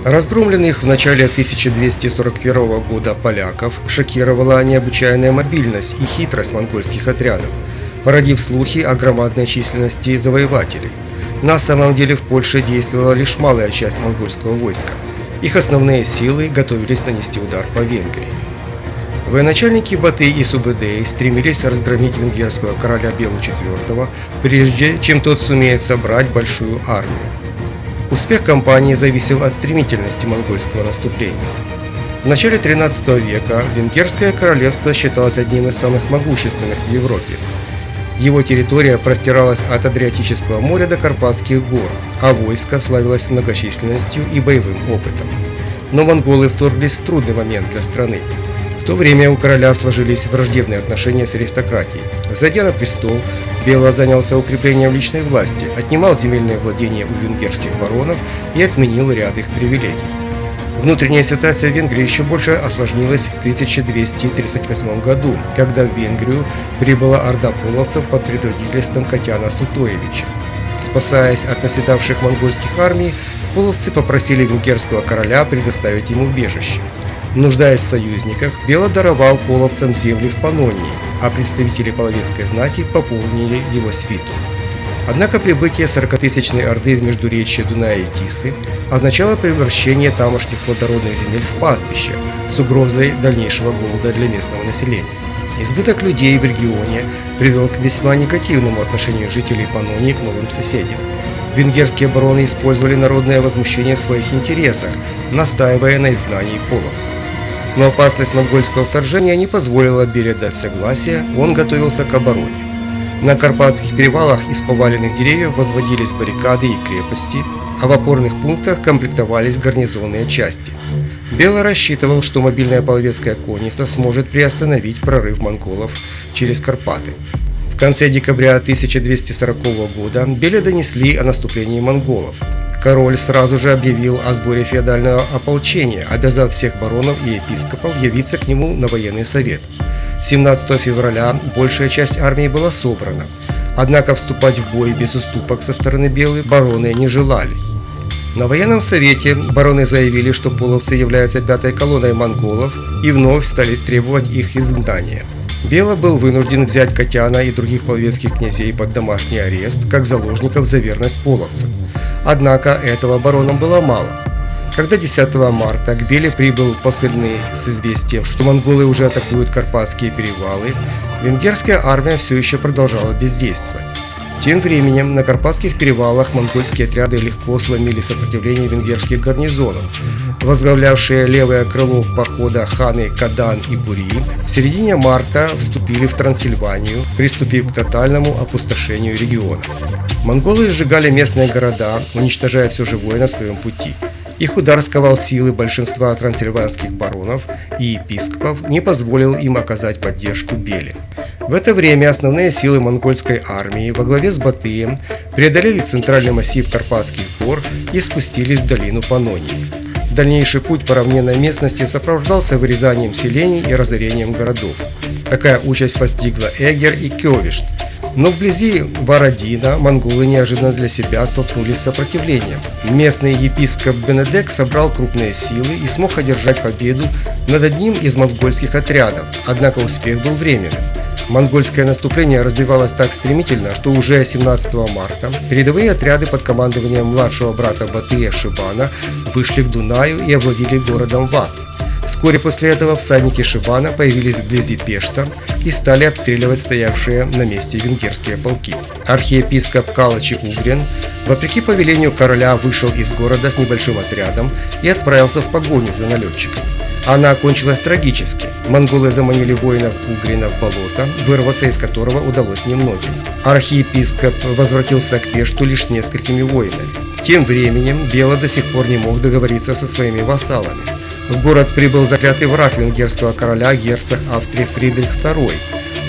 Разгромленных в начале 1241 года поляков шокировала необычайная мобильность и хитрость монгольских отрядов, породив слухи о громадной численности завоевателей. На самом деле в Польше действовала лишь малая часть монгольского войска. Их основные силы готовились нанести удар по Венгрии. Военачальники Батый и Субэдэй стремились разгромить венгерского короля Белу IV, прежде чем тот сумеет собрать большую армию. Успех кампании зависел от стремительности монгольского наступления. В начале XIII века Венгерское королевство считалось одним из самых могущественных в Европе. Его территория простиралась от Адриатического моря до Карпатских гор, а войско славилось многочисленностью и боевым опытом. Но монголы вторглись в трудный момент для страны. В то время у короля сложились враждебные отношения с аристократией. Взойдя на престол, Бела занялся укреплением личной власти, отнимал земельные владения у венгерских баронов и отменил ряд их привилегий. Внутренняя ситуация в Венгрии еще больше осложнилась в 1238 году, когда в Венгрию прибыла орда половцев под предводительством Катяна Сутоевича. Спасаясь от наседавших монгольских армий, половцы попросили венгерского короля предоставить им убежище. Нуждаясь в союзниках, Бела даровал половцам земли в Панонии, а представители половецкой знати пополнили его свиту. Однако прибытие 40-тысячной орды в междуречье Дуная и Тисы означало превращение тамошних плодородных земель в пастбище с угрозой дальнейшего голода для местного населения. Избыток людей в регионе привел к весьма негативному отношению жителей Панонии к новым соседям. Венгерские бароны использовали народное возмущение в своих интересах, настаивая на изгнании половцев. Но опасность монгольского вторжения не позволила Беле дать согласие, он готовился к обороне. На Карпатских перевалах из поваленных деревьев возводились баррикады и крепости, а в опорных пунктах комплектовались гарнизонные части. Бела рассчитывал, что мобильная половецкая конница сможет приостановить прорыв монголов через Карпаты. В конце декабря 1240 года Беле донесли о наступлении монголов. Король сразу же объявил о сборе феодального ополчения, обязав всех баронов и епископов явиться к нему на военный совет. 17 февраля большая часть армии была собрана, однако вступать в бой без уступок со стороны Белы бароны не желали. На военном совете бароны заявили, что половцы являются пятой колонной монголов и вновь стали требовать их изгнания. Бела был вынужден взять Катяна и других половецких князей под домашний арест, как заложников за верность половцам. Однако этого баронам было мало. Когда 10 марта к Беле прибыл посыльный с известием, что монголы уже атакуют Карпатские перевалы, венгерская армия все еще продолжала бездействовать. Тем временем на Карпатских перевалах монгольские отряды легко сломили сопротивление венгерских гарнизонов. Возглавлявшие левое крыло похода ханы Кадан и Бури в середине марта вступили в Трансильванию, приступив к тотальному опустошению региона. Монголы сжигали местные города, уничтожая все живое на своем пути. Их удар сковал силы большинства трансильванских баронов и епископов, не позволил им оказать поддержку Беле. В это время основные силы монгольской армии во главе с Батыем преодолели центральный массив Карпатских гор и спустились в долину Панонии. Дальнейший путь по равнинной местности сопровождался вырезанием селений и разорением городов. Такая участь постигла Эгер и Кёвишт. Но вблизи Варадина монголы неожиданно для себя столкнулись с сопротивлением. Местный епископ Бенедек собрал крупные силы и смог одержать победу над одним из монгольских отрядов, однако успех был временным. Монгольское наступление развивалось так стремительно, что уже 17 марта передовые отряды под командованием младшего брата Батыя Шибана вышли к Дунаю и овладели городом Вац. Вскоре после этого всадники Шибана появились вблизи Пешта и стали обстреливать стоявшие на месте венгерские полки. Архиепископ Калачи Угрен, вопреки повелению короля, вышел из города с небольшим отрядом и отправился в погоню за налетчиками. Она окончилась трагически. Монголы заманили воинов Угрина в болото, вырваться из которого удалось немногим. Архиепископ возвратился к Пешту лишь с несколькими воинами. Тем временем Бела до сих пор не мог договориться со своими вассалами. В город прибыл заклятый враг венгерского короля, герцог Австрии Фридрих II.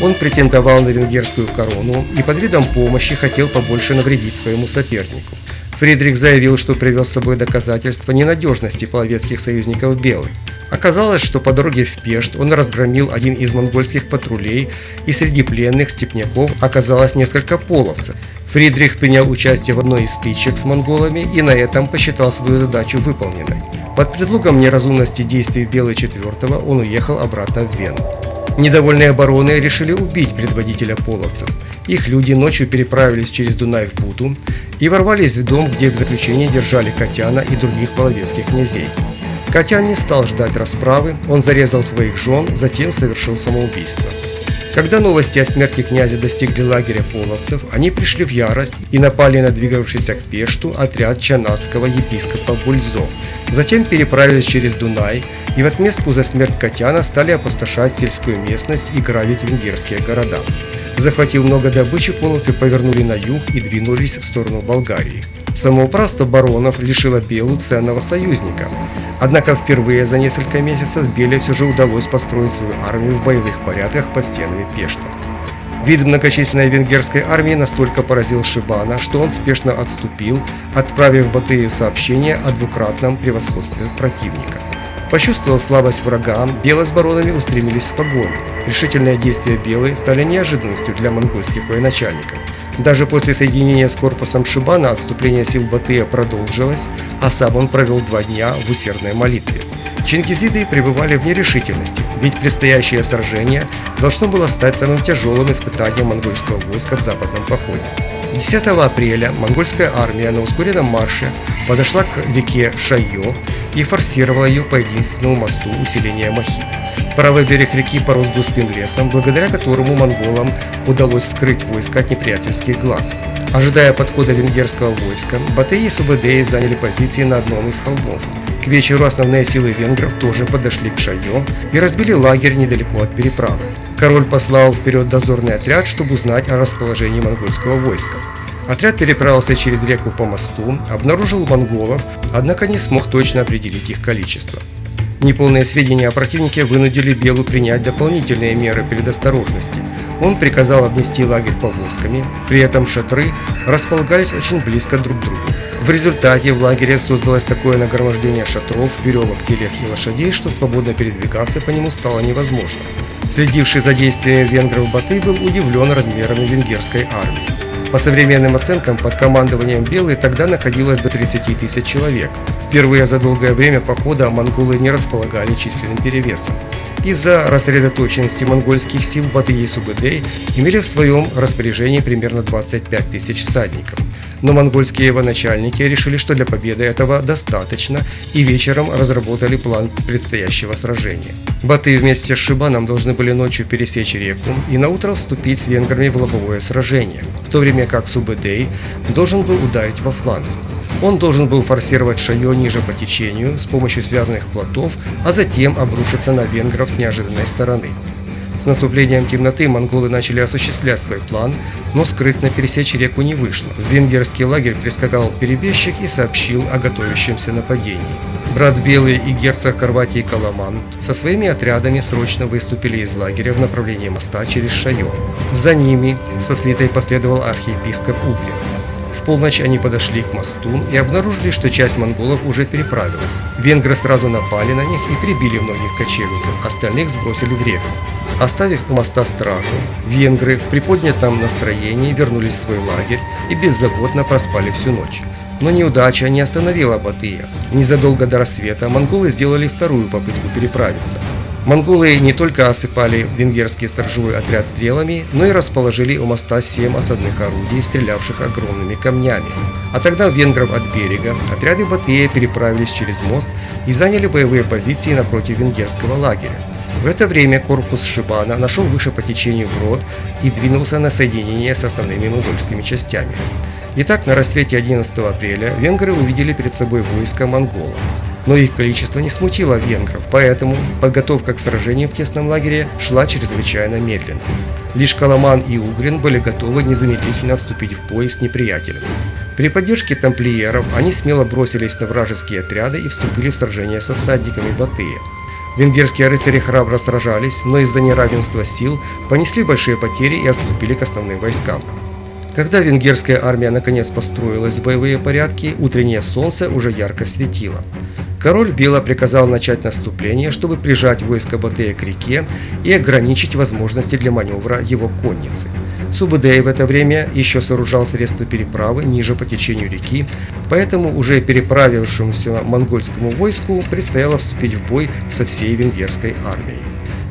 Он претендовал на венгерскую корону и под видом помощи хотел побольше навредить своему сопернику. Фридрих заявил, что привез с собой доказательства ненадежности половецких союзников Белы. Оказалось, что по дороге в Пешт он разгромил один из монгольских патрулей, и среди пленных степняков оказалось несколько половцев. Фридрих принял участие в одной из стычек с монголами и на этом посчитал свою задачу выполненной. Под предлогом неразумности действий Белы IV он уехал обратно в Вену. Недовольные бароны решили убить предводителя половцев. Их люди ночью переправились через Дунай в Буту и ворвались в дом, где в заключении держали Катяна и других половецких князей. Катян не стал ждать расправы, он зарезал своих жен, затем совершил самоубийство. Когда новости о смерти князя достигли лагеря половцев, они пришли в ярость и напали на двигавшийся к Пешту отряд чанадского епископа Бульзо. Затем переправились через Дунай и в отместку за смерть Катяна стали опустошать сельскую местность и грабить венгерские города. Захватив много добычи, половцы повернули на юг и двинулись в сторону Болгарии. Самоуправство баронов лишило Белу ценного союзника. Однако впервые за несколько месяцев Беле все же удалось построить свою армию в боевых порядках под стенами Пешта. Вид многочисленной венгерской армии настолько поразил Шибана, что он спешно отступил, отправив Батыю сообщение о двукратном превосходстве противника. Почувствовав слабость врага, Бела с баронами устремились в погоню. Решительные действия Белы стали неожиданностью для монгольских военачальников. Даже после соединения с корпусом Шибана отступление сил Батыя продолжилось, а сам он провел 2 дня в усердной молитве. Чингизиды пребывали в нерешительности, ведь предстоящее сражение должно было стать самым тяжелым испытанием монгольского войска в западном походе. 10 апреля монгольская армия на ускоренном марше подошла к реке Шайо и форсировала ее по единственному мосту усиления Махи. Правый берег реки порос густым лесом, благодаря которому монголам удалось скрыть войска от неприятельских глаз. Ожидая подхода венгерского войска, Батый и Субэдэй заняли позиции на одном из холмов. К вечеру основные силы венгров тоже подошли к Шайо и разбили лагерь недалеко от переправы. Король послал вперед дозорный отряд, чтобы узнать о расположении монгольского войска. Отряд переправился через реку по мосту, обнаружил монголов, однако не смог точно определить их количество. Неполные сведения о противнике вынудили Белу принять дополнительные меры предосторожности. Он приказал обнести лагерь повозками, при этом шатры располагались очень близко друг к другу. В результате в лагере создалось такое нагромождение шатров, веревок, телег и лошадей, что свободно передвигаться по нему стало невозможно. Следивший за действиями венгров Батый был удивлен размерами венгерской армии. По современным оценкам, под командованием Белы тогда находилось до 30 тысяч человек. Впервые за долгое время похода монголы не располагали численным перевесом. Из-за рассредоточенности монгольских сил Батый и Субэдэй имели в своем распоряжении примерно 25 тысяч всадников. Но монгольские военачальники решили, что для победы этого достаточно, и вечером разработали план предстоящего сражения. Батый вместе с Шибаном должны были ночью пересечь реку и наутро вступить с венграми в лобовое сражение, в то время как Субэдэй должен был ударить во фланг. Он должен был форсировать Шайо ниже по течению с помощью связанных плотов, а затем обрушиться на венгров с неожиданной стороны. С наступлением темноты монголы начали осуществлять свой план, но скрытно пересечь реку не вышло. В венгерский лагерь прискакал перебежчик и сообщил о готовящемся нападении. Брат Белый и герцог Хорватии Каламан со своими отрядами срочно выступили из лагеря в направлении моста через Шайо. За ними со свитой последовал архиепископ Угрин. В полночь они подошли к мосту и обнаружили, что часть монголов уже переправилась. Венгры сразу напали на них и прибили многих кочевников, остальных сбросили в реку. Оставив у моста стражу, венгры в приподнятом настроении вернулись в свой лагерь и беззаботно проспали всю ночь. Но неудача не остановила Батыя. Незадолго до рассвета монголы сделали вторую попытку переправиться. Монголы не только осыпали венгерский сторожевой отряд стрелами, но и расположили у моста 7 осадных орудий, стрелявших огромными камнями. Отогнав венгров от берега, отряды Батыя переправились через мост и заняли боевые позиции напротив венгерского лагеря. В это время корпус Шибана нашел выше по течению брод и двинулся на соединение с основными монгольскими частями. Итак, на рассвете 11 апреля венгры увидели перед собой войско монголов. Но их количество не смутило венгров, поэтому подготовка к сражению в тесном лагере шла чрезвычайно медленно. Лишь Каламан и Угрин были готовы незамедлительно вступить в бой с неприятелем. При поддержке тамплиеров они смело бросились на вражеские отряды и вступили в сражение со всадниками Батыя. Венгерские рыцари храбро сражались, но из-за неравенства сил понесли большие потери и отступили к основным войскам. Когда венгерская армия наконец построилась в боевые порядки, утреннее солнце уже ярко светило. Король Бела приказал начать наступление, чтобы прижать войско Батыя к реке и ограничить возможности для маневра его конницы. Субэдэй в это время еще сооружал средства переправы ниже по течению реки, поэтому уже переправившемуся монгольскому войску предстояло вступить в бой со всей венгерской армией.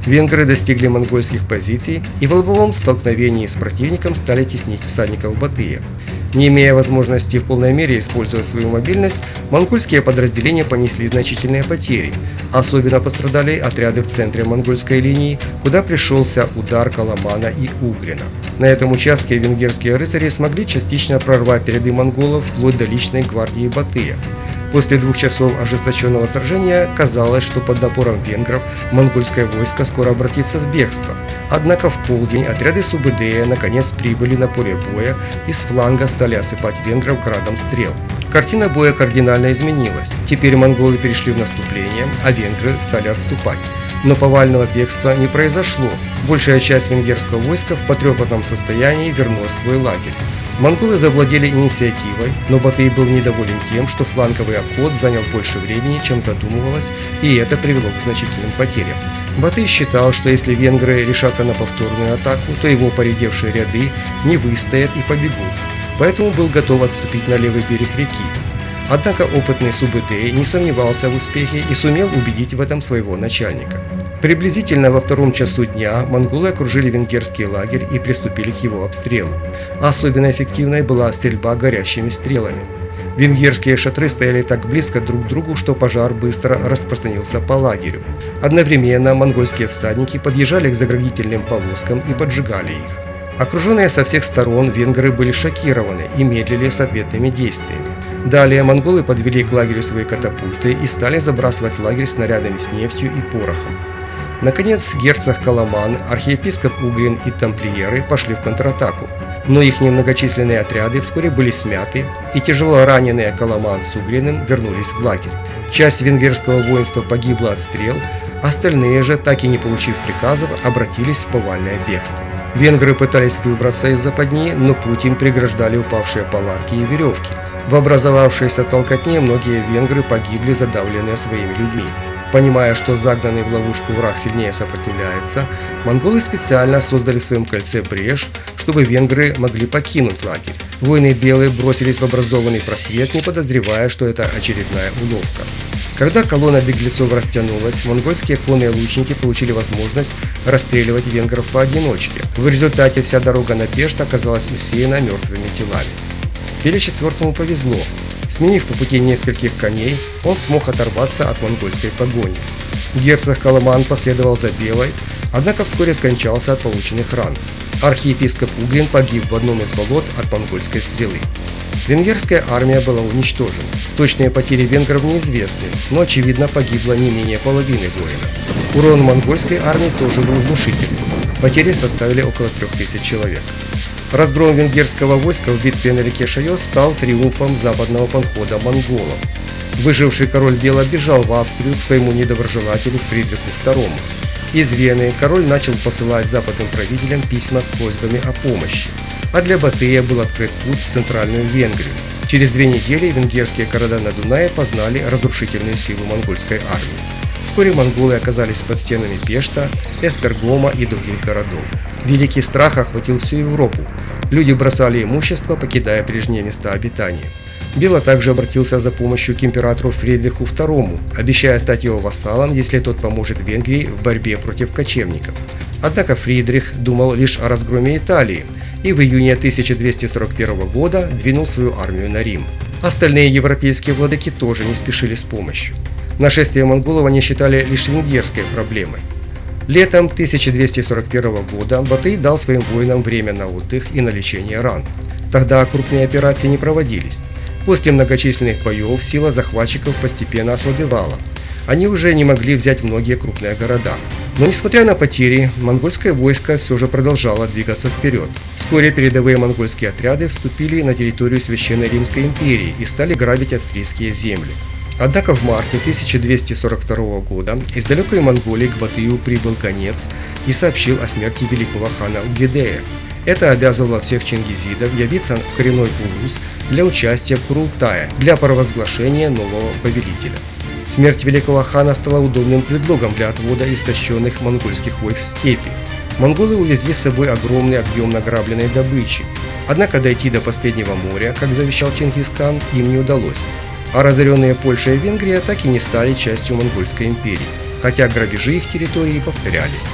Венгры достигли монгольских позиций и в лобовом столкновении с противником стали теснить всадников Батыя. Не имея возможности в полной мере использовать свою мобильность, монгольские подразделения понесли значительные потери. Особенно пострадали отряды в центре монгольской линии, куда пришелся удар Каламана и Угрина. На этом участке венгерские рыцари смогли частично прорвать ряды монголов вплоть до личной гвардии Батыя. После 2 часов ожесточенного сражения казалось, что под напором венгров монгольское войско скоро обратится в бегство. Однако в полдень отряды Субэдэя наконец прибыли на поле боя и с фланга стали осыпать венгров градом стрел. Картина боя кардинально изменилась. Теперь монголы перешли в наступление, а венгры стали отступать. Но повального бегства не произошло. Большая часть венгерского войска в потрепанном состоянии вернулась в свой лагерь. Монголы завладели инициативой, но Батый был недоволен тем, что фланговый обход занял больше времени, чем задумывалось, и это привело к значительным потерям. Батый считал, что если венгры решатся на повторную атаку, то его поредевшие ряды не выстоят и побегут, поэтому был готов отступить на левый берег реки. Однако опытный Субэдэй не сомневался в успехе и сумел убедить в этом своего начальника. Приблизительно во 2 часу дня монголы окружили венгерский лагерь и приступили к его обстрелу. Особенно эффективной была стрельба горящими стрелами. Венгерские шатры стояли так близко друг к другу, что пожар быстро распространился по лагерю. Одновременно монгольские всадники подъезжали к заградительным повозкам и поджигали их. Окруженные со всех сторон, венгры были шокированы и медлили с ответными действиями. Далее монголы подвели к лагерю свои катапульты и стали забрасывать лагерь снарядами с нефтью и порохом. Наконец, герцог Каламан, архиепископ Угрин и тамплиеры пошли в контратаку, но их немногочисленные отряды вскоре были смяты, и тяжело раненые Каламан с Угриным вернулись в лагерь. Часть венгерского воинства погибла от стрел, остальные же, так и не получив приказов, обратились в повальное бегство. Венгры пытались выбраться из западни, но путь им преграждали упавшие палатки и веревки. В образовавшейся толкотне многие венгры погибли, задавленные своими людьми. Понимая, что загнанный в ловушку враг сильнее сопротивляется, монголы специально создали в своем кольце брешь, чтобы венгры могли покинуть лагерь. Воины белые бросились в образованный просвет, не подозревая, что это очередная уловка. Когда колонна беглецов растянулась, монгольские конные лучники получили возможность расстреливать венгров поодиночке. В результате вся дорога на Пешт оказалась усеяна мертвыми телами. Филе IV повезло. Сменив по пути нескольких коней, он смог оторваться от монгольской погони. Герцог Каламан последовал за Белой, однако вскоре скончался от полученных ран. Архиепископ Угрин погиб в одном из болот от монгольской стрелы. Венгерская армия была уничтожена. Точные потери венгров неизвестны, но очевидно погибло не менее половины воинов. Урон монгольской армии тоже был внушительным. Потери составили около 3000 человек. Разгром венгерского войска в битве на реке Шайос стал триумфом западного подхода монголов. Выживший король Бела бежал в Австрию к своему недоброжелателю Фридриху II. Из Вены король начал посылать западным правителям письма с просьбами о помощи, а для Батыя был открыт путь в Центральную Венгрию. Через 2 недели венгерские города на Дунае познали разрушительную силу монгольской армии. Вскоре монголы оказались под стенами Пешта, Эстергома и других городов. Великий страх охватил всю Европу. Люди бросали имущество, покидая прежние места обитания. Бела также обратился за помощью к императору Фридриху II, обещая стать его вассалом, если тот поможет Венгрии в борьбе против кочевников. Однако Фридрих думал лишь о разгроме Италии и в июне 1241 года двинул свою армию на Рим. Остальные европейские владыки тоже не спешили с помощью. Нашествие монголов они считали лишь венгерской проблемой. Летом 1241 года Батый дал своим воинам время на отдых и на лечение ран. Тогда крупные операции не проводились. После многочисленных боев сила захватчиков постепенно ослабевала. Они уже не могли взять многие крупные города. Но несмотря на потери, монгольское войско все же продолжало двигаться вперед. Вскоре передовые монгольские отряды вступили на территорию Священной Римской империи и стали грабить австрийские земли. Однако в марте 1242 года из далекой Монголии к Батыю прибыл гонец и сообщил о смерти великого хана Угедея. Это обязывало всех чингизидов явиться в коренной Улус для участия в Курултае для провозглашения нового повелителя. Смерть великого хана стала удобным предлогом для отвода истощенных монгольских войск в степи. Монголы увезли с собой огромный объем награбленной добычи. Однако дойти до последнего моря, как завещал Чингисхан, им не удалось. А разоренные Польша и Венгрия так и не стали частью Монгольской империи, хотя грабежи их территории повторялись.